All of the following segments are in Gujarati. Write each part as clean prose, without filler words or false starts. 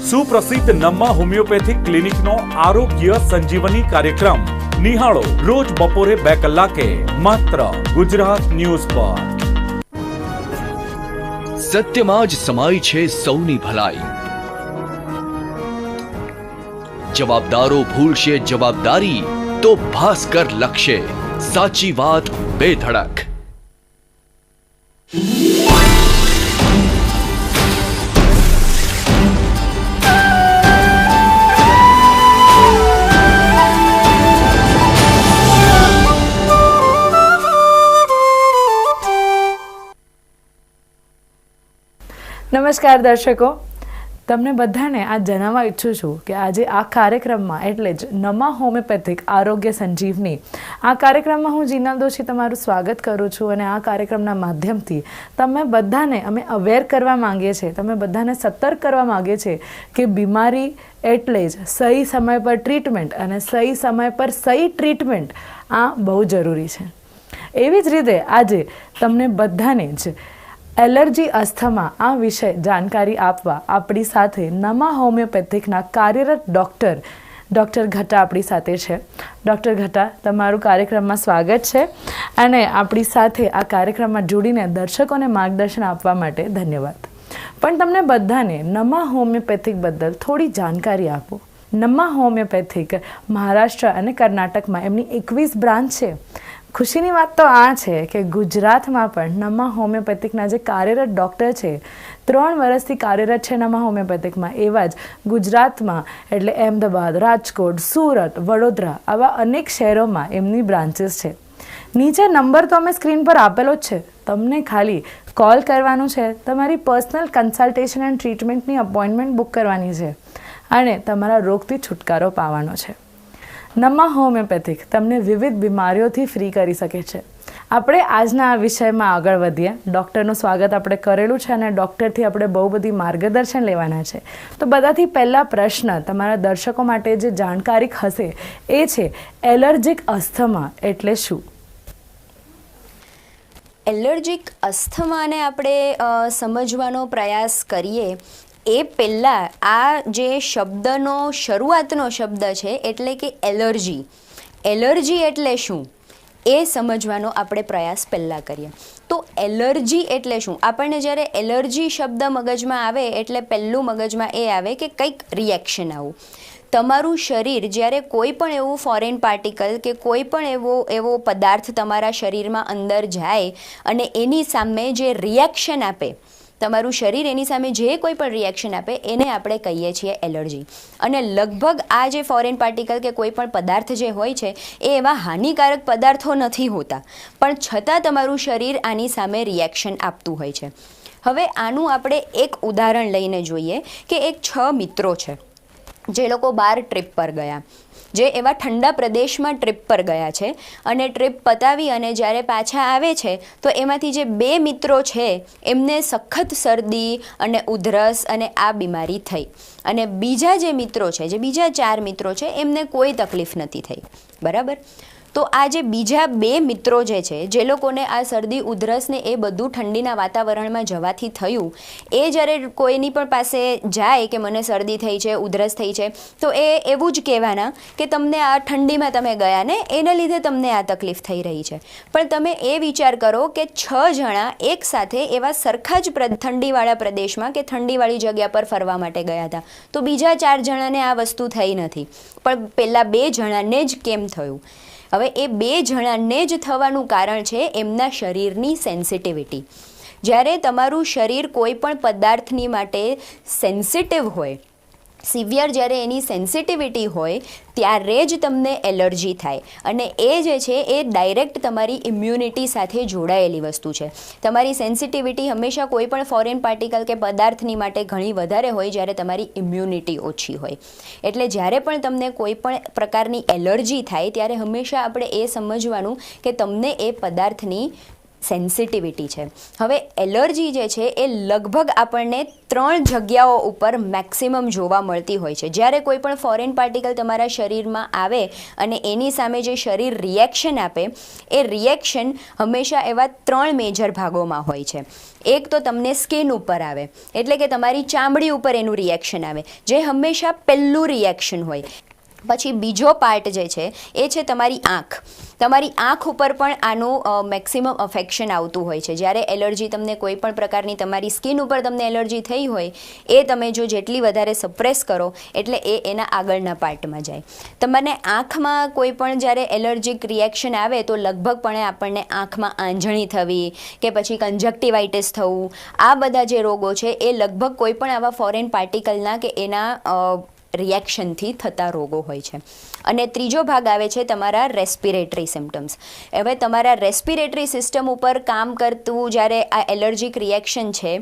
સુપ્રસિદ્ધ નમ્મા હોમિયોપેથિક ક્લિનિકનો આરોગ્ય સંજીવની કાર્યક્રમ નિહાળો રોજ બપોરે 2 કલાકે માત્ર ગુજરાત ન્યૂઝ પર. સત્યમાં જ સમાય છે સૌની ભલાઈ. જવાબદારો ભૂલશે જવાબદારી તો ભાસ્કર લખશે સાચી વાત બેધડક. નમસ્કાર દર્શકો, તમને બધાને આ જણાવવા ઈચ્છું છું કે આજે આ કાર્યક્રમમાં એટલે જ નમ્મા હોમિયોપેથિક આરોગ્ય સંજીવની આ કાર્યક્રમમાં હું જીનલ દોશી તમારું સ્વાગત કરું છું. અને આ કાર્યક્રમના માધ્યમથી તમે બધાને અમે અવેર કરવા માંગીએ છીએ, તમે બધાને સતર્ક કરવા માંગીએ છીએ કે બીમારી એટલે જ સહી સમય પર ટ્રીટમેન્ટ અને સહી સમય પર સહી ટ્રીટમેન્ટ આ બહુ જરૂરી છે. એવી જ રીતે આજે તમને બધાને જ એલર્જી અસ્થમા આ વિશે જાણકારી આપવા આપણી સાથે નમ્મા હોમિયોપેથિકના કાર્યરત ડૉક્ટર ઘટા આપણી સાથે છે. ડૉક્ટર ઘટા, તમારું કાર્યક્રમમાં સ્વાગત છે અને આપણી સાથે આ કાર્યક્રમમાં જોડીને દર્શકોને માર્ગદર્શન આપવા માટે ધન્યવાદ. પણ તમને બધાને નમ્મા હોમિયોપેથિક બદલ થોડી જાણકારી આપો. નમ્મા હોમિયોપેથિક મહારાષ્ટ્ર અને કર્ણાટકમાં એમની 21 બ્રાન્ચ છે. ખુશીની વાત તો આ છે કે ગુજરાતમાં પણ નમ્મા હોમિયોપેથિકના જે કાર્યરત ડૉક્ટર છે, 3 વર્ષથી કાર્યરત છે નમ્મા હોમિયોપેથિકમાં, એવા જ ગુજરાતમાં એટલે અમદાવાદ, રાજકોટ, સુરત, વડોદરા આવા અનેક શહેરોમાં એમની બ્રાન્ચીસ છે. નીચે નંબર તો અમે સ્ક્રીન પર આપેલો જ છે, તમને ખાલી કોલ કરવાનું છે, તમારી પર્સનલ કન્સલ્ટેશન એન્ડ ટ્રીટમેન્ટની અપોઇન્ટમેન્ટ બુક કરવાની છે અને તમારા રોગથી છુટકારો પાવાનો છે. નમ્મા હોમિયોપેથિક તમને વિવિધ બીમારીઓથી ફ્રી કરી શકે છે. આપણે આજના આ વિષયમાં આગળ વધીએ. ડૉક્ટરનું સ્વાગત આપણે કરેલું છે અને ડૉક્ટરથી આપણે બહુ બધી માર્ગદર્શન લેવાના છે. તો બધાથી પહેલાં પ્રશ્ન તમારા દર્શકો માટે જે જાણકારી હશે એ છે, એલર્જીક અસ્થમા એટલે શું? એલર્જીક અસ્થમાને આપણે સમજવાનો પ્રયાસ કરીએ એ પહેલાં આ જે શબ્દનો શરૂઆતનો શબ્દ છે એટલે કે એલર્જી એટલે શું એ સમજવાનો આપણે પ્રયાસ પહેલાં કરીએ. તો એલર્જી એટલે શું? આપણને જ્યારે એલર્જી શબ્દ મગજમાં આવે એટલે પહેલું મગજમાં એ આવે કે કંઈક રિએક્શન આવું. તમારું શરીર જ્યારે કોઈ પણ એવું ફોરેન પાર્ટિકલ કે કોઈ પણ એવો પદાર્થ તમારા શરીરમાં અંદર જાય અને એની સામે જે રિએક્શન આપે, તમારું શરીર એની સામે જે કોઈ પણ રિએક્શન આપે એને આપણે કહીએ છીએ એલર્જી. અને લગભગ આ જે ફોરેન પાર્ટિકલ કે કોઈ પણ પદાર્થ જે હોય છે એ એવા હાનિકારક પદાર્થો નથી હોતા, પણ છતાં તમારું શરીર આની સામે રિએક્શન આપતું હોય છે. હવે આનું આપણે એક ઉદાહરણ લઈને જોઈએ કે એક 6 મિત્રો છે જે લોકો બહાર ટ્રીપ પર ગયા, જે એવા ઠંડા પ્રદેશમાં ટ્રીપ પર ગયા છે અને ટ્રીપ પતાવી અને જ્યારે પાછા આવે છે તો એમાંથી જે 2 મિત્રો છે એમને સખત શરદી અને ઉધરસ અને આ બીમારી થઈ, અને બીજા જે મિત્રો છે, જે બીજા 4 મિત્રો છે એમને કોઈ તકલીફ નથી થઈ. બરાબર? તો આ જે બીજા 2 મિત્રો જે છે, જે લોકોને આ શરદી ઉધરસ ને એ બધું ઠંડીના વાતાવરણમાં જવાથી થયું, એ જ્યારે કોઈની પણ પાસે જાય કે મને શરદી થઈ છે, ઉધરસ થઈ છે, તો એ એવું જ કહેવાના કે તમને આ ઠંડીમાં તમે ગયા ને એને લીધે તમને આ તકલીફ થઈ રહી છે. પણ તમે એ વિચાર કરો કે 6 જણા એકસાથે એવા સરખા જ ઠંડીવાળા પ્રદેશમાં કે ઠંડીવાળી જગ્યા પર ફરવા માટે ગયા હતા, તો બીજા 4 જણાને આ વસ્તુ થઈ નથી, પણ પહેલાં 2 જણાને જ કેમ થયું? હવે એ 2 જણાને જ થવાનું કારણ છે એમના શરીરની સેન્સિટિવિટી. જ્યારે તમારું શરીર કોઈ પણ પદાર્થની માટે સેન્સિટિવ હોય, સિવિયર જ્યારે એની સેન્સિટિવિટી હોય ત્યારે જ તમને એલર્જી થાય. અને એ જે છે એ ડાયરેક્ટ તમારી ઇમ્યુનિટી સાથે જોડાયેલી વસ્તુ છે. તમારી સેન્સિટિવિટી હંમેશા કોઈ પણ ફોરેન પાર્ટિકલ કે પદાર્થની માટે ઘણી વધારે હોય જ્યારે તમારી ઇમ્યુનિટી ઓછી હોય. એટલે જ્યારે પણ તમને કોઈ પણ પ્રકારની એલર્જી થાય ત્યારે હંમેશા આપણે એ સમજવાનું કે તમને એ પદાર્થની સેન્સિટિવિટી છે. હવે એલર્જી જે છે એ લગભગ આપણને 3 જગ્યાઓ ઉપર મેક્સિમમ જોવા મળતી હોય છે. જ્યારે કોઈ પણ ફોરેન પાર્ટિકલ તમારા શરીરમાં આવે અને એની સામે જે શરીર રિએક્શન આપે, એ રિએક્શન હંમેશા એવા 3 મેજર ભાગોમાં હોય છે. એક તો તમને સ્કિન ઉપર આવે, એટલે કે તમારી ચામડી ઉપર એનું રિએક્શન આવે, જે હંમેશા પહેલું રિએક્શન હોય. પછી બીજો પાર્ટ જે છે એ છે તમારી આંખ. તમારી આંખ ઉપર પણ આનું મેક્સિમમ અફેક્શન આવતું હોય છે. જ્યારે એલર્જી તમને કોઈ પણ પ્રકારની તમારી સ્કિન ઉપર તમને એલર્જી થઈ હોય, એ તમે જો જેટલી વધારે સપ્રેસ કરો એટલે એ એના આગળના પાર્ટમાં જાય. તમને આંખમાં કોઈ પણ જ્યારે એલર્જીક રિએક્શન આવે તો લગભગપણે આપણને આંખમાં આંજણી થવી કે પછી કંજક્ટિવાઇટિસ થવું, આ બધા જે રોગો છે એ લગભગ કોઈ પણ આવા ફોરેન પાર્ટિકલના કે એના રિએક્શનથી થતા રોગો હોય છે. અને ત્રીજો ભાગ આવે છે તમારા રેસ્પિરેટરી સિમ્ટમ્સ. હવે તમારા રેસ્પિરેટરી સિસ્ટમ ઉપર કામ કરતું જ્યારે આ એલર્જીક રિએક્શન છે,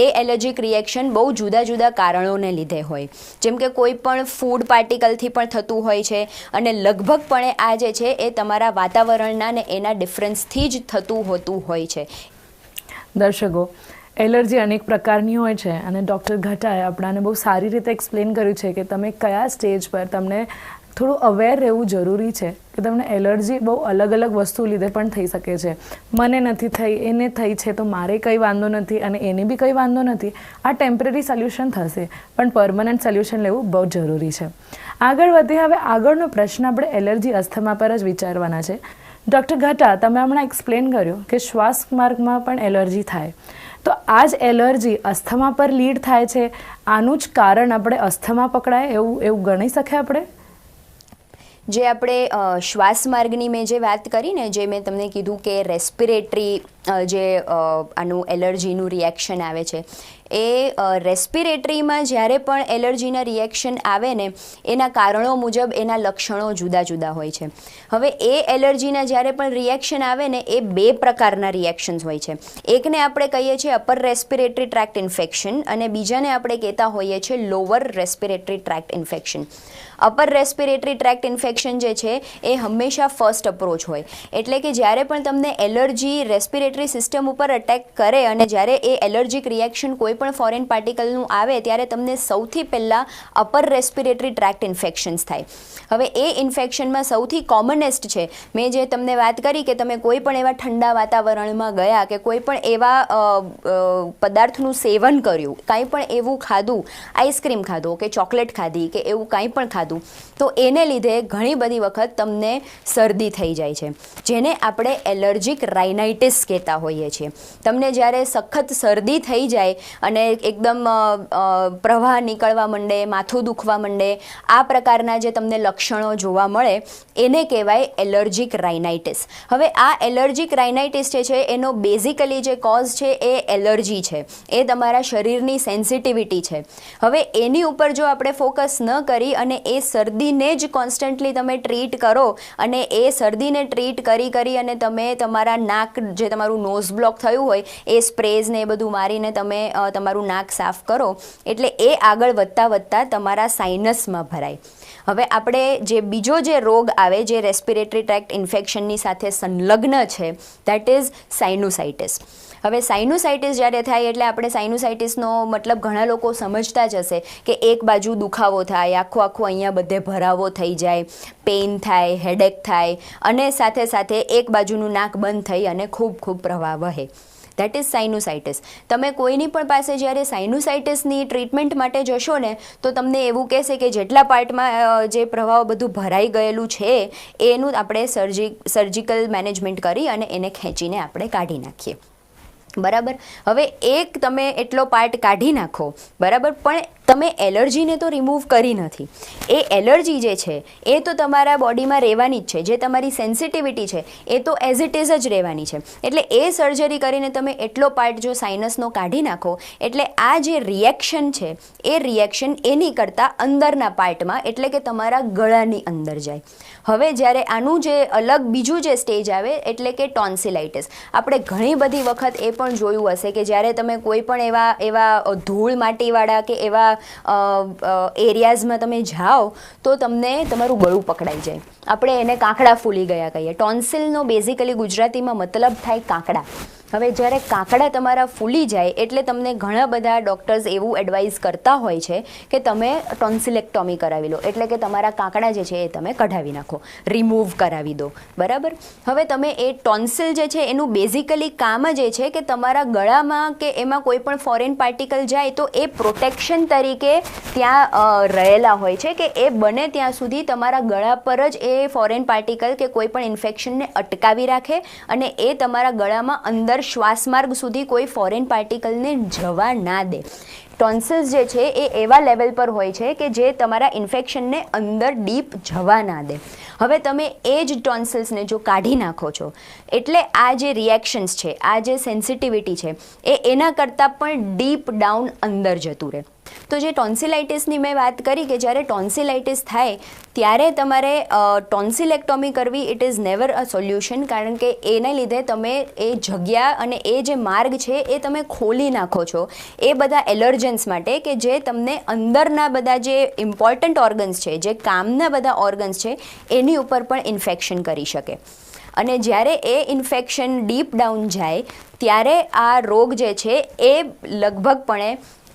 એ એલર્જીક રિએક્શન બહુ જુદા જુદા કારણોને લીધે હોય. જેમ કે કોઈ પણ ફૂડ પાર્ટિકલથી પણ થતું હોય છે, અને લગભગપણે આ જે છે એ તમારા વાતાવરણના ને એના ડિફરન્સથી જ થતું હોતું હોય છે. દર્શકો, એલર્જી અનેક પ્રકારની હોય છે અને ડૉક્ટર ઘટાએ આપણાને બહુ સારી રીતે એક્સપ્લેન કર્યું છે કે તમે કયા સ્ટેજ પર તમને થોડું અવેર રહેવું જરૂરી છે કે તમને એલર્જી બહુ અલગ અલગ વસ્તુ લીધે પણ થઈ શકે છે. મને નથી થઈ, એને થઈ છે તો મારે કંઈ વાંધો નથી અને એને બી કંઈ વાંધો નથી. આ ટેમ્પરરી સોલ્યુશન થશે, પણ પરમનન્ટ સોલ્યુશન લેવું બહુ જરૂરી છે. આગળ વધીએ. હવે આગળનો પ્રશ્ન આપણે એલર્જી અસ્થમા પર જ વિચારવાના છે. ડૉક્ટર ઘટા, તમે હમણાં એક્સપ્લેન કર્યું કે શ્વાસ માર્ગમાં પણ એલર્જી થાય, તો આ જ એલર્જી અસ્થમા પર લીડ થાય છે. આનું જ કારણ આપણે અસ્થમા પકડાય એવું ગણી શકીએ આપણે? જે આપણે શ્વાસ માર્ગની મેં જે વાત કરી ને, જે મેં તમને કીધું કે રેસ્પિરેટરી જે આનું એલર્જીનું રિએક્શન આવે છે, એ રેસ્પિરેટરીમાં જ્યારે પણ એલર્જીના રિએક્શન આવે ને, એના કારણો મુજબ એના લક્ષણો જુદા જુદા હોય છે. હવે એ એલર્જીના જ્યારે પણ રિએક્શન આવે ને, એ 2 પ્રકારના રિએક્શન્સ હોય છે. એકને આપણે કહીએ છીએ અપર રેસ્પિરેટરી ટ્રેક્ટ ઇન્ફેક્શન અને બીજાને આપણે કહેતા હોઈએ છીએ lower respiratory tract infection. Upper respiratory tract infection જે છે એ હંમેશા ફર્સ્ટ અપ્રોચ હોય, એટલે કે જ્યારે પણ તમને એલર્જી રેસ્પિરેટરી સિસ્ટમ ઉપર અટેક કરે અને જ્યારે એ એલર્જીક રિએક્શન કોઈ પણ ફોરેન પાર્ટિકલનું આવે ત્યારે તમને સૌથી પહેલાં અપર રેસ્પિરેટરી ટ્રેક્ટ ઇન્ફેક્શન્સ થાય. હવે એ ઇન્ફેક્શનમાં સૌથી કોમનેસ્ટ છે, મેં જે તમને વાત કરી કે તમે કોઈ પણ એવા ઠંડા વાતાવરણમાં ગયા કે કોઈ પણ એવા પદાર્થનું સેવન કર્યું, કાંઈ પણ એવું ખાધું, આઈસ્ક્રીમ ખાધો કે ચોકલેટ ખાધી કે એવું કાંઈ પણ ખાધું, તો એને લીધે ઘણી બધી વખત તમને શરદી થઈ જાય છે, જેને આપણે એલર્જીક રાઇનાઇટિસ કહેતા હોઈએ છીએ. તમને જ્યારે સખત શરદી થઈ જાય અને એકદમ પ્રવાહ નીકળવા માંડે, માથું દુખવા માંડે, આ પ્રકારના જે તમને લક્ષણો જોવા મળે એને કહેવાય એલર્જીક રાઇનાઇટિસ. હવે આ એલર્જીક રાઇનાઇટિસ જે છે એનો બેઝિકલી જે કોઝ છે એ એલર્જી છે, એ તમારા શરીરની સેન્સિટિવિટી છે. હવે એની ઉપર જો આપણે ફોકસ ન કરી અને એ શરદીને જ કોન્સ્ટન્ટલી તમે ટ્રીટ કરો અને એ શરદીને ટ્રીટ કરી અને તમે તમારા નાક, જે તમારું નોઝ બ્લોક થયું હોય, એ સ્પ્રેઝ ને એ બધું મારીને તમે તમારું નાક સાફ કરો, એટલે એ આગળ વધતા તમારા સાઇનસમાં ભરાય. હવે આપણે જે બીજો જે રોગ આવે જે રેસ્પિરેટરી ટ્રેક્ટ ઇન્ફેક્શનની સાથે સંલગ્ન છે, દેટ ઇઝ સાઇનુસાઇટિસ. હવે સાઇનુસાઇટિસ જ્યારે થાય એટલે આપણે સાઇનુસાઇટિસનો મતલબ ઘણા લોકો સમજતા જ હશે કે એક બાજુ દુખાવો થાય, આખું અહીંયા બધે ભરાવો થઈ જાય, પેઇન થાય, હેડેક થાય અને સાથે એક બાજુનું નાક બંધ થઈ અને ખૂબ પ્રવાહ વહે. That is sinusitis. તમે કોઈની પણ પાસે જ્યારે સાઇનુસાઇટિસની ટ્રીટમેન્ટ માટે જશો ને, તો તમને એવું કહેશે કે જેટલા પાર્ટમાં જે પ્રવાહ બધું ભરાઈ ગયેલું છે એનું આપણે સર્જિકલ મેનેજમેન્ટ કરી અને એને ખેંચીને આપણે કાઢી નાખીએ. બરાબર. હવે એક તમે એટલો પાર્ટ કાઢી નાખો, બરાબર, પણ તમે એલર્જીને તો રિમૂવ કરી નથી. એ એલર્જી જે છે એ તો તમારા બોડીમાં રહેવાની જ છે, જે તમારી સેન્સિટિવિટી છે એ તો એઝ ઇટ ઇઝ જ રહેવાની છે. એટલે એ સર્જરી કરીને તમે એટલો પાર્ટ જો સાઇનસનો કાઢી નાખો, એટલે આ જે રિએક્શન છે એ રિએક્શન એની કરતાં અંદરના પાર્ટમાં, એટલે કે તમારા ગળાની અંદર જાય. હવે જ્યારે આનું જે અલગ બીજું જે સ્ટેજ આવે એટલે કે ટોન્સિલાઇટિસ. આપણે ઘણી બધી વખત એ પણ જોયું હશે કે જ્યારે તમે કોઈ પણ એવા ધૂળ માટીવાળા કે એવા એરિયાઝમાં તમે જાઓ તો તમને તમારું ગળું પકડાઈ જાય. આપણે એને કાંકડા ફૂલી ગયા કહીએ. ટોન્સિલનો બેઝિકલી ગુજરાતીમાં મતલબ થાય કાંકડા. હવે જ્યારે કાંકડા તમારા ફૂલી જાય એટલે તમને ઘણા બધા ડૉક્ટર્સ એવું એડવાઇસ કરતા હોય છે કે તમે ટોન્સિલેક્ટોમી કરાવી લો, એટલે કે તમારા કાંકડા જે છે એ તમે કઢાવી નાખો, રિમૂવ કરાવી દો, બરાબર. હવે તમે એ ટોન્સિલ જે છે એનું બેઝિકલી કામ જ એ છે કે તમારા ગળામાં કે એમાં કોઈ પણ ફોરેન પાર્ટિકલ જાય તો એ પ્રોટેક્શન તરીકે ત્યાં રહેલા હોય છે કે એ બને ત્યાં સુધી તમારા ગળા પર જ એ ફોરેન પાર્ટિકલ કે કોઈ પણ ઇન્ફેક્શનને અટકાવી રાખે અને એ તમારા ગળામાં અંદર શ્વાસમાર્ગ સુધી કોઈ ફોરેન પાર્ટિકલને જવા ના દે. ટોન્સિલ્સ જે છે એ એવા લેવલ પર હોય છે કે જે તમારા ઇન્ફેક્શનને અંદર ડીપ જવા ના દે. હવે તમે એ જ ટોન્સિલ્સને જો કાઢી નાખો છો એટલે આ જે રિએક્શન્સ છે, આ જે સેન્સિટિવિટી છે એ એના કરતાં પણ ડીપ ડાઉન અંદર જતું રહે. તો જે ટોન્સિલાઇટિસની મેં વાત કરી કે જ્યારે ટોન્સિલાઇટિસ થાય ત્યારે તમારે ટોન્સિલેક્ટોમી કરવી it is never a solution, કારણ કે એને લીધે તમે એ જગ્યા અને એ જે માર્ગ છે એ તમે ખોલી નાખો છો એ બધા એલર્જન્સ માટે કે જે તમને અંદરના બધા જે ઇમ્પોર્ટન્ટ ઓર્ગન્સ છે, જે કામના બધા ઓર્ગન્સ છે એની ઉપર પણ ઇન્ફેક્શન કરી શકે. અને જ્યારે એ ઇન્ફેક્શન ડીપ ડાઉન જાય ત્યારે આ રોગ જે છે એ લગભગપણે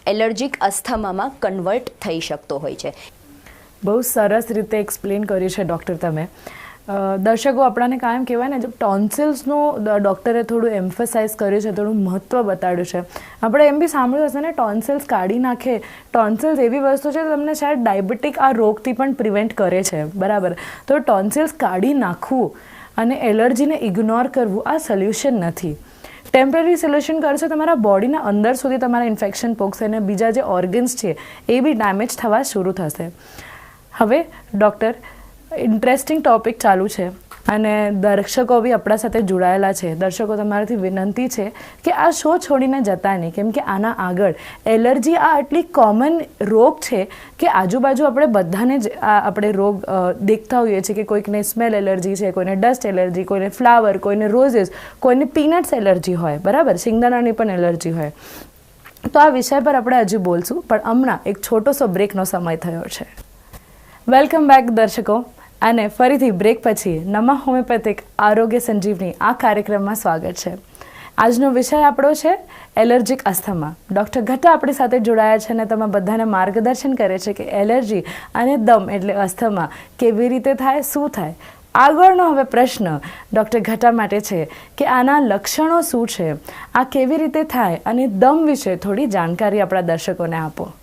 એલર્જીક અસ્થમામાં કન્વર્ટ થઈ શકતો હોય છે. બહુ સરસ રીતે એક્સપ્લેન કર્યું છે ડૉક્ટર તમે. દર્શકો આપણાને કાયમ કહેવાય ને, ટોન્સિલ્સનું ડૉક્ટરે થોડું એમ્ફસાઇઝ કર્યું છે, થોડું મહત્ત્વ બતાડ્યું છે. આપણે એમ બી સાંભળ્યું હશે ને, ટોન્સિલ્સ કાઢી નાખે. ટોન્સિલ્સ એવી વસ્તુ છે તમને શાયદ ડાયાબિટીક આ રોગથી પણ પ્રિવેન્ટ કરે છે, બરાબર. તો ટોન્સિલ્સ કાઢી નાખવું અને એલર્જીને ઇગ્નોર કરવું આ સોલ્યુશન નથી. ટેમ્પરરી સોલ્યુશન કરશો તમારા બોડીના અંદર સુધી તમારા ઇન્ફેક્શન પોગશે અને બીજા જે ઓર્ગન્સ છે એ બી ડેમેજ થવા શરૂ થશે. હવે ડૉક્ટર, ઇન્ટરેસ્ટિંગ ટૉપિક ચાલુ છે અને દર્શકો બી આપણા સાથે જોડાયેલા છે. દર્શકો, તમારાથી વિનંતી છે કે આ શો છોડીને જતા નહીં, કેમ કે આના આગળ એલર્જી આ આટલી કોમન રોગ છે કે આજુબાજુ આપણે બધાને જ આપણે રોગ દેખતા હોઈએ છીએ કે કોઈકને સ્મેલ એલર્જી છે, કોઈને ડસ્ટ એલર્જી, કોઈને ફ્લાવર, કોઈને રોઝિસ, કોઈને પીનટ્સ એલર્જી હોય, બરાબર, શિંગદાણાની પણ એલર્જી હોય. તો આ વિષય પર આપણે હજુ બોલશું, પણ હમણાં એક છોટો બ્રેકનો સમય થયો છે. વેલકમ બેક દર્શકો, અને ફરીથી બ્રેક પછી નમા હોમિયોપેથિક આરોગ્ય સંજીવની આ કાર્યક્રમમાં સ્વાગત છે. આજનો વિષય આપણો છે એલર્જીક અસ્થમા. ડૉક્ટર ઘટા આપણી સાથે જોડાયા છે અને તમે બધાને માર્ગદર્શન કરે છે કે એલર્જી અને દમ એટલે અસ્થમા કેવી રીતે થાય, શું થાય. આગળનો હવે પ્રશ્ન ડૉક્ટર ઘટા માટે છે કે આના લક્ષણો શું છે, આ કેવી રીતે થાય અને દમ વિશે થોડી જાણકારી આપણા દર્શકોને આપો.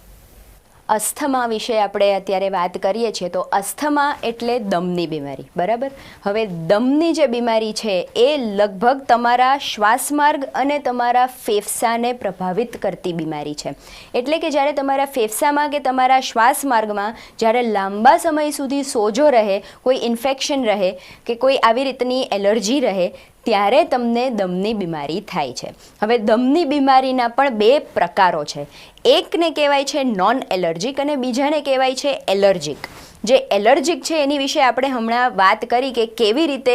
અસ્થમા વિશે આપણે અત્યારે વાત કરીએ છીએ તો અસ્થમા એટલે દમની બીમારી, બરાબર. હવે દમની જે બીમારી છે એ લગભગ તમારા શ્વાસમાર્ગ અને તમારા ફેફસાને પ્રભાવિત કરતી બીમારી છે. એટલે કે જ્યારે તમારા ફેફસામાં કે તમારા શ્વાસમાર્ગમાં જ્યારે લાંબા સમય સુધી સોજો રહે, કોઈ ઇન્ફેક્શન રહે કે કોઈ આવી રીતની એલર્જી રહે ત્યારે તમને દમની બીમારી થાય છે. હવે દમની બીમારીના પણ બે પ્રકારો છે. એકને કહેવાય છે નોન એલર્જીક અને બીજાને કહેવાય છે એલર્જીક. જે એલર્જીક છે એની વિશે આપણે હમણાં વાત કરી કે કેવી રીતે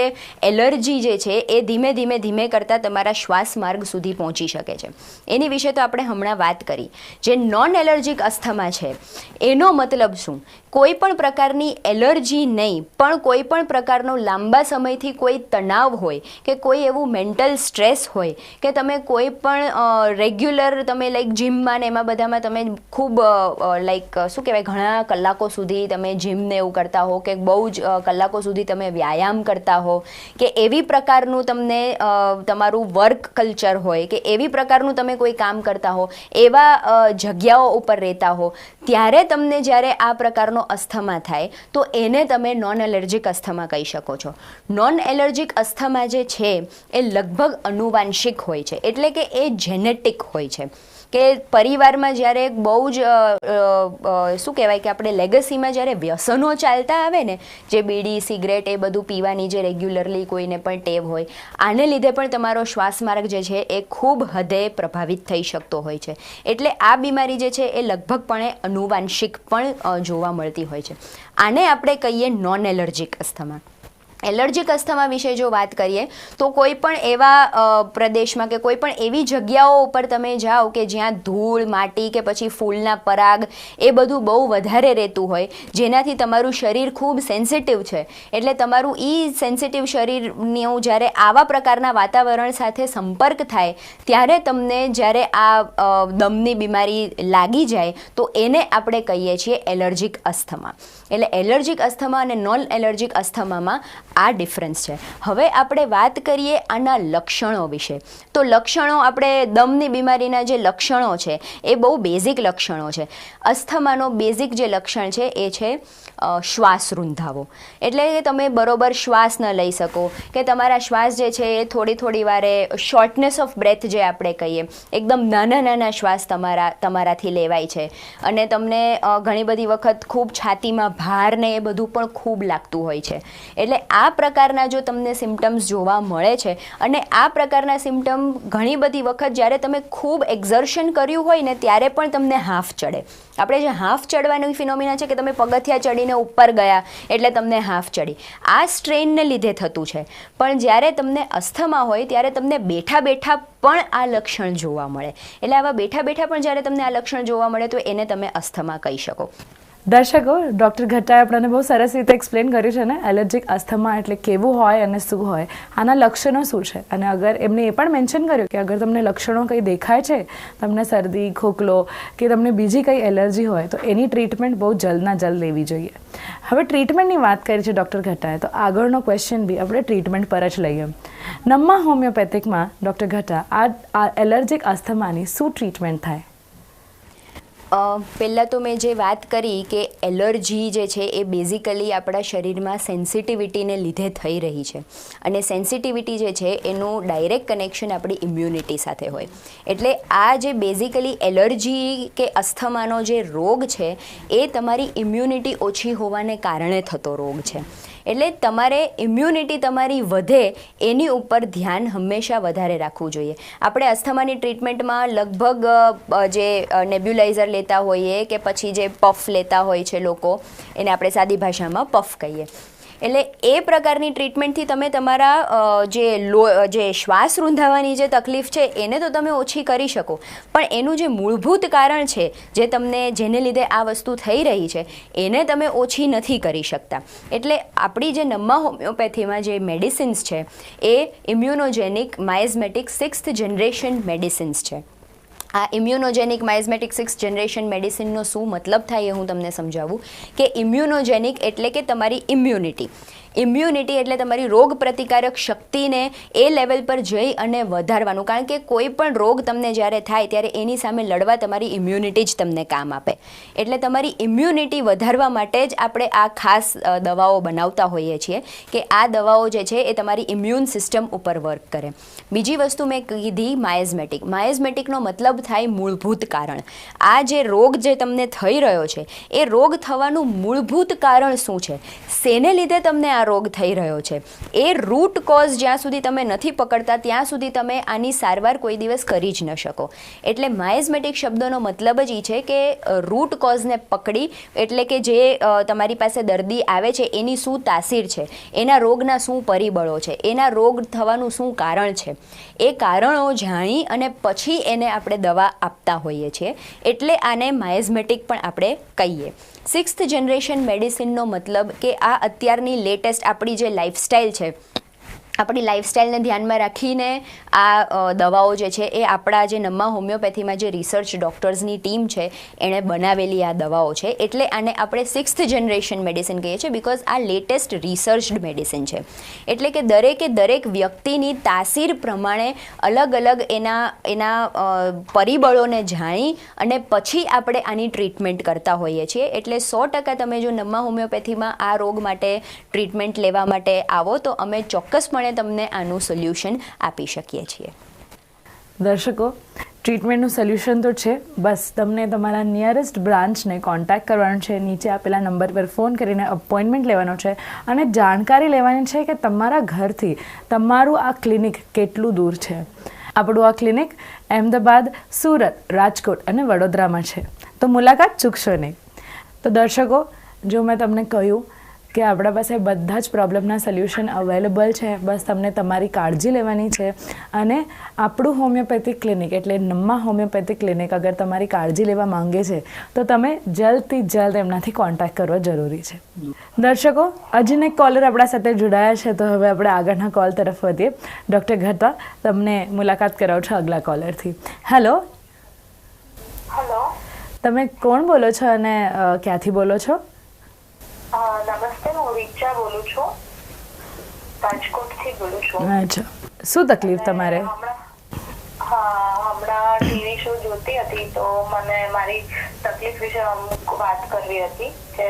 એલર્જી જે છે એ ધીમે કરતાં તમારા શ્વાસમાર્ગ સુધી પહોંચી શકે છે, એની વિશે તો આપણે હમણાં વાત કરી. જે નોન એલર્જીક અસ્થમા છે એનો મતલબ શું? કોઈ પણ પ્રકારની એલર્જી નહીં, પણ કોઈ પણ પ્રકારનો લાંબા સમયથી કોઈ તણાવ હોય કે કોઈ એવું મેન્ટલ સ્ટ્રેસ હોય કે તમે કોઈ પણ રેગ્યુલર તમે લાઈક જીમમાં ને એમાં બધામાં તમે ખૂબ લાઈક શું કહેવાય ઘણા કલાકો સુધી તમે જીમને એવું કરતા હો કે બહુ જ કલાકો સુધી તમે વ્યાયામ કરતા હો કે એવી પ્રકારનું તમને તમારું વર્ક કલ્ચર હોય કે એવી પ્રકારનું તમે કોઈ કામ કરતા હો, એવા જગ્યાઓ ઉપર રહેતા હો, ત્યારે તમને જ્યારે આ પ્રકારનો અસ્થમા થાય તો એને તમે નોન એલર્જીક અસ્થમા કહી શકો છો. નોન એલર્જીક અસ્થમા જે છે એ લગભગ અનુવાંશિક હોય છે, એટલે કે એ જેનેટિક હોય છે કે પરિવારમાં જ્યારે બહુ જ શું કહેવાય કે આપણે લેગસીમાં જ્યારે વ્યસનો ચાલતા આવે ને, જે બીડી સિગરેટ એ બધું પીવાની જે રેગ્યુલરલી કોઈને પણ ટેવ હોય, આને લીધે પણ તમારો શ્વાસમાર્ગ જે છે એ ખૂબ હદે પ્રભાવિત થઈ શકતો હોય છે. એટલે આ બીમારી જે છે એ લગભગપણે અનુવાંશિક પણ જોવા મળતી હોય છે. આને આપણે કહીએ non allergic asthma. Allergic asthma વિશે જો વાત કરીએ તો કોઈ પણ એવા પ્રદેશમાં કે કોઈ પણ એવી જગ્યાઓ ઉપર તમે જાઓ કે જ્યાં ધૂળ માટી કે પછી ફૂલના પરાગ એ બધું બહુ વધારે રહેતું હોય, જેનાથી તમારું શરીર ખૂબ સેન્સિટિવ છે, એટલે તમારું સેન્સિટિવ શરીરનું જ્યારે આવા પ્રકારના વાતાવરણ સાથે સંપર્ક થાય ત્યારે તમને જ્યારે આ દમની બીમારી લાગી જાય તો એને આપણે કહીએ છીએ એલર્જીક અસ્થમા. એટલે એલર્જીક અસ્થમા અને નોન એલર્જીક અસ્થમામાં આ ડિફરન્સ છે. હવે આપણે વાત કરીએ આના લક્ષણો વિશે. તો લક્ષણો, આપણે દમની બીમારીના જે લક્ષણો છે એ બહુ બેઝિક લક્ષણો છે. અસ્થમાનો બેઝિક જે લક્ષણ છે એ છે શ્વાસ રૂંધાવો. એટલે કે તમે બરોબર શ્વાસ ન લઈ શકો, કે તમારા શ્વાસ જે છે એ થોડી વારે શોર્ટનેસ ઓફ બ્રેથ જે આપણે કહીએ, એકદમ નાના શ્વાસ તમારાથી લેવાય છે, અને તમને ઘણી બધી વખત ખૂબ છાતીમાં ભાર ને એ બધું પણ ખૂબ લાગતું હોય છે. એટલે આ પ્રકારના જો તમને સિમ્ટમ્સ જોવા મળે છે, અને આ પ્રકારના સિમ્ટમ ઘણી બધી વખત જ્યારે તમે ખૂબ એક્ઝર્શન કર્યું હોય ને ત્યારે પણ તમને હાંફ ચડે. આપણે જે હાંફ ચડવાની ફિનોમિના છે કે તમે પગથિયા ચડીને ઉપર ગયા એટલે તમને હાંફ ચડી, આ સ્ટ્રેનને લીધે થતું છે. પણ જ્યારે તમને અસ્થમા હોય ત્યારે તમને બેઠા પણ આ લક્ષણ જોવા મળે. એટલે આવા બેઠા પણ જ્યારે તમને આ લક્ષણ જોવા મળે તો એને તમે અસ્થમા કહી શકો. દર્શકો, ડૉક્ટર ઘટ્ટાએ આપણને બહુ સરસ રીતે એક્સપ્લેન કર્યું છે ને એલર્જીક અસ્થમા એટલે કેવું હોય અને શું હોય, આના લક્ષણો શું છે. અને અગર એમને એ પણ મેન્શન કર્યું કે અગર તમને લક્ષણો કંઈ દેખાય છે, તમને શરદી, ખોખલો કે તમને બીજી કંઈ એલર્જી હોય તો એની ટ્રીટમેન્ટ બહુ જલ્દના જલ્દ લેવી જોઈએ. હવે ટ્રીટમેન્ટની વાત કરી છે ડૉક્ટર ઘટ્ટાએ, તો આગળનો ક્વેશ્ચન બી આપણે ટ્રીટમેન્ટ પર જ લઈએ. નમ્મા હોમિયોપેથિકમાં ડૉક્ટર ઘટ્ટા આ એલર્જીક અસ્થમાની શું ટ્રીટમેન્ટ થાય? પહેલાં તો મેં જે વાત કરી કે એલર્જી જે છે એ બેઝિકલી આપણા શરીરમાં સેન્સિટિવિટીને લીધે થઈ રહી છે, અને સેન્સિટિવિટી જે છે એનું ડાયરેક્ટ કનેક્શન આપણી ઇમ્યુનિટી સાથે હોય. એટલે આ જે બેઝિકલી એલર્જી કે અસ્થમાનો જે રોગ છે એ તમારી ઇમ્યુનિટી ઓછી હોવાને કારણે થતો રોગ છે. એટલે તમારે ઇમ્યુનિટી તમારી વધે એની ઉપર ધ્યાન હંમેશા વધારે રાખવું જોઈએ. આપણે અસ્થમાની ટ્રીટમેન્ટમાં લગભગ જે નેબ્યુલાઇઝર લેતા હોઈએ કે પછી જે પફ લેતા હોય છે લોકો, એને આપણે સાદી ભાષામાં પફ કહીએ. એટલે એ પ્રકારની ટ્રીટમેન્ટથી તમે તમારા જે શ્વાસ રૂંધાવાની જે તકલીફ છે એને તો તમે ઓછી કરી શકો, પણ એનું જે મૂળભૂત કારણ છે જેને લીધે આ વસ્તુ થઈ રહી છે એને તમે ઓછી નથી કરી શકતા. એટલે આપણી જે નમ્મા હોમિયોપેથીમાં જે મેડિસિન્સ છે એ ઇમ્યુનોજેનિક માઇઝમેટિક 6th જનરેશન મેડિસિન્સ છે. આ ઇમ્યુનોજેનિક માઇઝમેટિક 6th જનરેશન મેડિસિનનો શું મતલબ થાય એ હું તમને સમજાવું. કે ઇમ્યુનોજેનિક એટલે કે તમારી ઇમ્યુનિટી એટલે તમારી રોગ પ્રતિકારક શક્તિને એ લેવલ પર જઈ અને વધારવાનું. કારણ કે કોઈ પણ રોગ તમને જ્યારે થાય ત્યારે એની સામે લડવા તમારી ઇમ્યુનિટી જ તમને કામ આપે. એટલે તમારી ઇમ્યુનિટી વધારવા માટે જ આપણે આ ખાસ દવાઓ બનાવતા હોઈએ છીએ કે આ દવાઓ જે છે એ તમારી ઇમ્યુન સિસ્ટમ ઉપર વર્ક કરે. બીજી વસ્તુ મેં કીધી માઇઝમેટિકનો મતલબ થાય મૂળભૂત કારણ. આ જે રોગ જે તમને થઈ રહ્યો છે એ રોગ થવાનું મૂળભૂત કારણ શું છે, શેને લીધે તમને આ રોગ થઈ રહ્યો છે, એ રૂટ કોઝ જ્યાં સુધી તમે નથી પકડતા ત્યાં સુધી તમે આની સારવાર કોઈ દિવસ કરી જ ન શકો. એટલે માઇઝમેટિક શબ્દનો મતલબ જ એ છે કે રૂટ કોઝને પકડી, એટલે કે જે તમારી પાસે દર્દી આવે છે એની શું તાસીર છે, એના રોગના શું પરિબળો છે, એના રોગ થવાનું શું કારણ છે, એ કારણો જાણી અને પછી એને આપણે દવા આપતા હોઈએ છીએ. એટલે આને માઇઝમેટિક પણ આપણે કહીએ. 6th જનરેશન મેડિસિનનો મતલબ કે આ અત્યારની લેટેસ્ટ આપણી જે લાઈફસ્ટાઈલ છે, આપણી લાઈફસ્ટાઈલને ધ્યાનમાં રાખીને આ દવાઓ જે છે એ આપણા જે નમ્મા હોમિયોપેથીમાં જે રિસર્ચ ડૉક્ટર્સની ટીમ છે એણે બનાવેલી આ દવાઓ છે. એટલે આને આપણે 6th જનરેશન મેડિસિન કહીએ છીએ, બિકોઝ આ લેટેસ્ટ રિસર્ચડ મેડિસિન છે. એટલે કે દરેક વ્યક્તિની તાસીર પ્રમાણે અલગ અલગ એના પરિબળોને જાણી અને પછી આપણે આની ટ્રીટમેન્ટ કરતા હોઈએ છીએ. એટલે 100% તમે જો નમ્મા હોમિયોપેથીમાં આ રોગ માટે ટ્રીટમેન્ટ લેવા માટે આવો તો અમે ચોક્કસપણે તમને આનું સોલ્યુશન આપી શકીએ છીએ. દર્શકો, ટ્રીટમેન્ટનું સોલ્યુશન તો છે, બસ તમને તમારા નિયરેસ્ટ બ્રાન્ચને કોન્ટેક્ટ કરવાનો છે. નીચે આપેલા નંબર પર ફોન કરીને અપોઇન્ટમેન્ટ લેવાનો છે અને જાણકારી લેવાની છે કે તમારા ઘરથી તમારું આ ક્લિનિક કેટલું દૂર છે. આપણું આ ક્લિનિક અહેમદાબાદ, સુરત, રાજકોટ અને વડોદરામાં છે, તો મુલાકાત ચૂકશો નહીં. તો દર્શકો, જો મેં તમને કહ્યું કે આપણા પાસે બધા જ પ્રોબ્લેમના સોલ્યુશન અવેલેબલ છે, બસ તમને તમારી કાળજી લેવાની છે. અને આપણું હોમિયોપેથિક ક્લિનિક એટલે નમ્મા હોમિયોપેથિક ક્લિનિક અગર તમારી કાળજી લેવા માંગે છે તો તમે જલ્દથી જલ્દ એમનાથી કોન્ટેક્ટ કરવો જરૂરી છે. દર્શકો, હજી એક કોલર આપણા સાથે જોડાયા છે, તો હવે આપણે આગળના કોલ તરફ વધીએ. ડૉક્ટર ઘટા, તમને મુલાકાત કરાવું છું આગલા કોલરથી. હેલો. હેલો, તમે કોણ બોલો છો અને ક્યાંથી બોલો છો? નમસ્તે, હું રીચા બોલું છું, રાજકોટથી બોલું છું. અચ્છા, શું તકલીફ તમારે? હમણાં ટીવી શો જોતી હતી તો મને મારી તકલીફ વિશે અમુક વાત કરવી હતી કે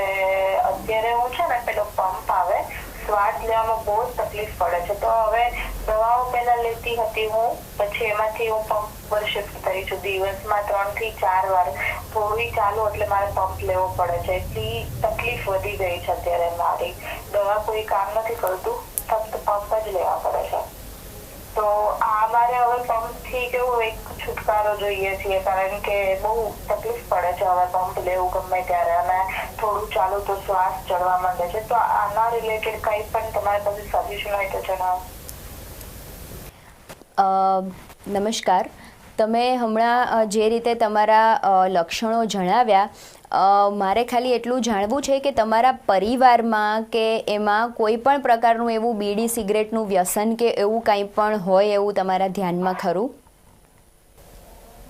અત્યારે હું છે ને પેલો પંપ આવે, શ્વાસ લેવામાં બહુ જ તકલીફ પડે છે. તો હવે દવાઓ પહેલા લેતી હતી હું, પછી એમાંથી હું પંપ પર શિફ્ટ કરી છું. દિવસમાં 3 થી 4 વાર થોડી ચાલુ એટલે મારે પંપ લેવો પડે છે. એટલી તકલીફ વધી ગઈ છે અત્યારે મારી. દવા કોઈ કામ નથી કરતું, ફક્ત પંપ જ લેવા પડે છે. તો આ મારે હવે પંપથી કેવું એક છુટકારો જોઈએ છીએ, કારણ કે બહુ તકલીફ પડે છે હવે પંપ લેવું ગમે ત્યારે, અને થોડું ચાલુ તો શ્વાસ ચડવા માંડે છે. તો આના રિલેટેડ કંઈ પણ તમારી પાસે સજેશન હોય તો જણાવો. નમસ્કાર. તમે હમણાં જે રીતે તમારા લક્ષણો જણાવ્યા, મારે ખાલી એટલું જાણવું છે કે તમારા પરિવારમાં કે એમાં કોઈ પણ પ્રકારનું એવું બીડી સિગરેટનું વ્યસન કે એવું કંઈ પણ હોય એવું તમારા ધ્યાનમાં ખરું?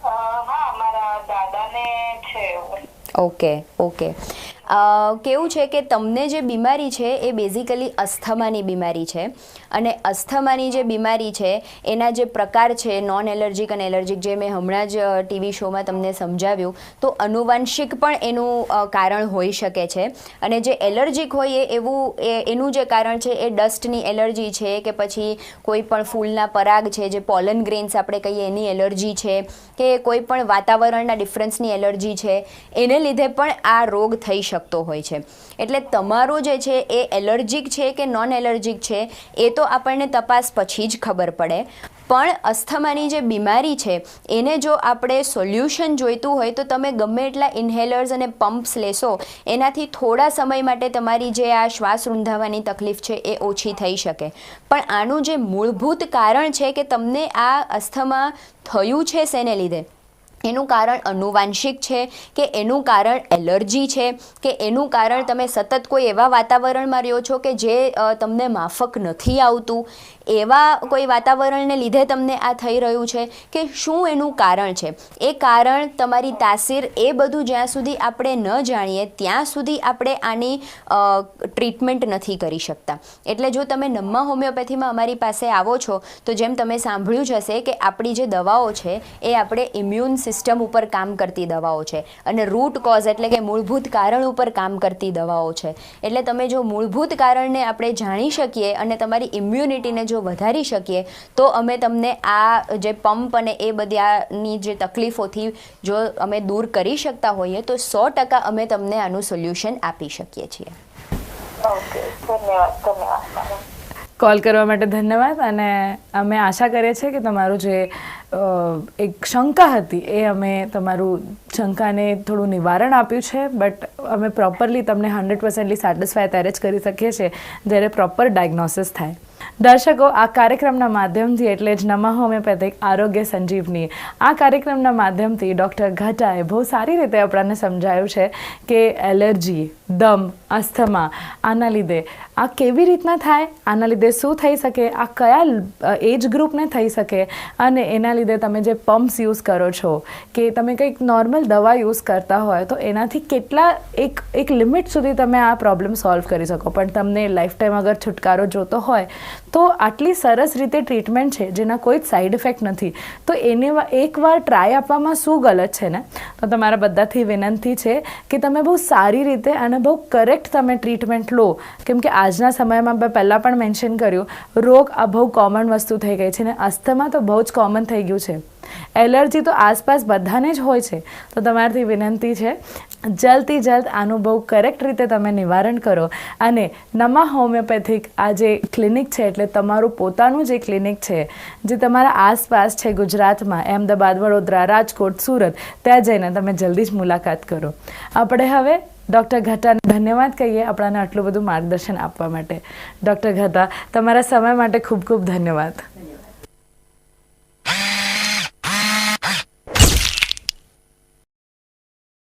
હા, મારા દાદાને છે એવું. ઓકે. કેવું છે કે તમને જે બીમારી છે એ બેઝિકલી અસ્થમાની બીમારી છે, અને અસ્થમાની જે બીમારી છે એના જે પ્રકાર છે નોન એલર્જીક અને એલર્જીક, જે મેં હમણાં જ ટીવી શોમાં તમને સમજાવ્યું, તો અનુવાંશિક પણ એનું કારણ હોઈ શકે છે. અને જે એલર્જીક હોય એનું જે કારણ છે એ ડસ્ટની એલર્જી છે, કે પછી કોઈ પણ ફૂલના પરાગ છે, જે પોલન ગ્રેન્સ આપણે કહીએ એની એલર્જી છે, કે કોઈ પણ વાતાવરણના ડિફરન્સની એલર્જી છે, એને લીધે પણ આ રોગ થઈ શકતો હોય છે. એટલે તમારું જે છે એ એલર્જીક છે કે નોન એલર્જીક છે એ તો આપણને તપાસ પછી જ ખબર પડે. પણ અસ્થમાની જે બીમારી છે એને જો આપણે સોલ્યુશન જોઈતું હોય તો તમે ગમે એટલા ઇન્હેલર્સ અને પમ્પ્સ લેશો, એનાથી થોડા સમય માટે તમારી જે આ શ્વાસ રૂંધાવાની તકલીફ છે એ ઓછી થઈ શકે. પણ આનું જે મૂળભૂત કારણ છે કે તમને આ અસ્થમા થયું છે શેને લીધે, એનું કારણ અનુવાંશિક છે કે એનું કારણ એલર્જી છે કે એનું કારણ તમે સતત કોઈ એવા વાતાવરણમાં રહ્યો છો કે જે તમને માફક નથી આવતું, એવા કોઈ વાતાવરણને લીધે તમને આ થઈ રહ્યું છે, કે શું એનું કારણ છે, એ કારણ, તમારી તાસીર, એ બધું જ્યાં સુધી આપણે ન જાણીએ ત્યાં સુધી આપણે આની ટ્રીટમેન્ટ નથી કરી શકતા. એટલે જો તમે નમ્મા હોમિયોપેથીમાં અમારી પાસે આવો છો તો જેમ તમે સાંભળ્યું જ હશે કે આપણી જે દવાઓ છે એ આપણે ઇમ્યુન સિસ્ટમ ઉપર કામ કરતી દવાઓ છે, અને રૂટ કોઝ એટલે કે મૂળભૂત કારણ ઉપર કામ કરતી દવાઓ છે. એટલે તમે જો મૂળભૂત કારણને આપણે જાણી શકીએ અને તમારી ઇમ્યુનિટીને જો વધારી શકીએ તો અમે તમને આ જે પંપ અને એ બધાની જે તકલીફોથી જો અમે દૂર કરી શકતા હોઈએ તો 100% અમે તમને આનું સોલ્યુશન આપી શકીએ છીએ. ઓકે, ધન્યવાદ. કોલ કરવા માટે ધન્યવાદ. અને અમે આશા કરીએ છીએ કે તમારું જે એક શંકા હતી એ અમે તમારું શંકાને થોડું નિવારણ આપ્યું છે, બટ અમે પ્રોપરલી તમને 100% સેટિસ્ફાય ત્યારે જ કરી શકીએ છીએ જ્યારે પ્રોપર ડાયગ્નોસિસ થાય. દર્શકો, આ કાર્યક્રમના માધ્યમથી એટલે જ નમ્મા હોમિયોપેથિક આરોગ્ય સંજીવની, આ કાર્યક્રમના માધ્યમથી ડૉક્ટર ઘટાએ બહુ સારી રીતે આપણને સમજાયું છે કે એલર્જી, દમ, અસ્થમા આના લીધે આ કેવી રીતના થાય, આના લીધે શું થઈ શકે, આ કયા એજ ગ્રુપને થઈ શકે, અને એના લીધે તમે જે પમ્પ્સ યુઝ કરો છો કે તમે કંઈક નોર્મલ દવા યુઝ કરતા હોય તો એનાથી કેટલા એક લિમિટ સુધી તમે આ પ્રોબ્લેમ સોલ્વ કરી શકો. પણ તમને લાઈફ ટાઈમ અગર છુટકારો જોતો હોય તો આટલી સરસ રીતે ટ્રીટમેન્ટ છે જેના કોઈ જ સાઈડ ઇફેક્ટ નથી, તો એને એકવાર ટ્રાય આપવામાં શું ગલત છે ને? તો તમારા બધાથી વિનંતી છે કે તમે બહુ સારી રીતે અને બહુ કરેક્ટ તમે ટ્રીટમેન્ટ લો, કેમ કે આજના સમયમાં મેં પહેલાં પણ મેન્શન કર્યું, રોગ આ બહુ કોમન વસ્તુ થઈ ગઈ છે ને અસ્થમા તો બહુ જ કોમન થઈ ગયું છે. એલર્જી તો આસપાસ બધાને જ હોય છે. તો તમારાથી વિનંતી છે જલ્દથી જલ્દ આનું બહુ કરેક્ટ રીતે તમે નિવારણ કરો, અને નમ્મા હોમિયોપેથિક આ જે ક્લિનિક છે એટલે તમારું પોતાનું જે ક્લિનિક છે જે તમારા આસપાસ છે ગુજરાતમાં, અમદાવાદ, વડોદરા, રાજકોટ, સુરત, ત્યાં જઈને તમે જલ્દી જ મુલાકાત કરો. આપણે હવે ડૉક્ટર ઘટાને ધન્યવાદ કહીએ આપણાને આટલું બધું માર્ગદર્શન આપવા માટે. ડૉક્ટર ગહતા, તમારા સમય માટે ખૂબ ખૂબ ધન્યવાદ.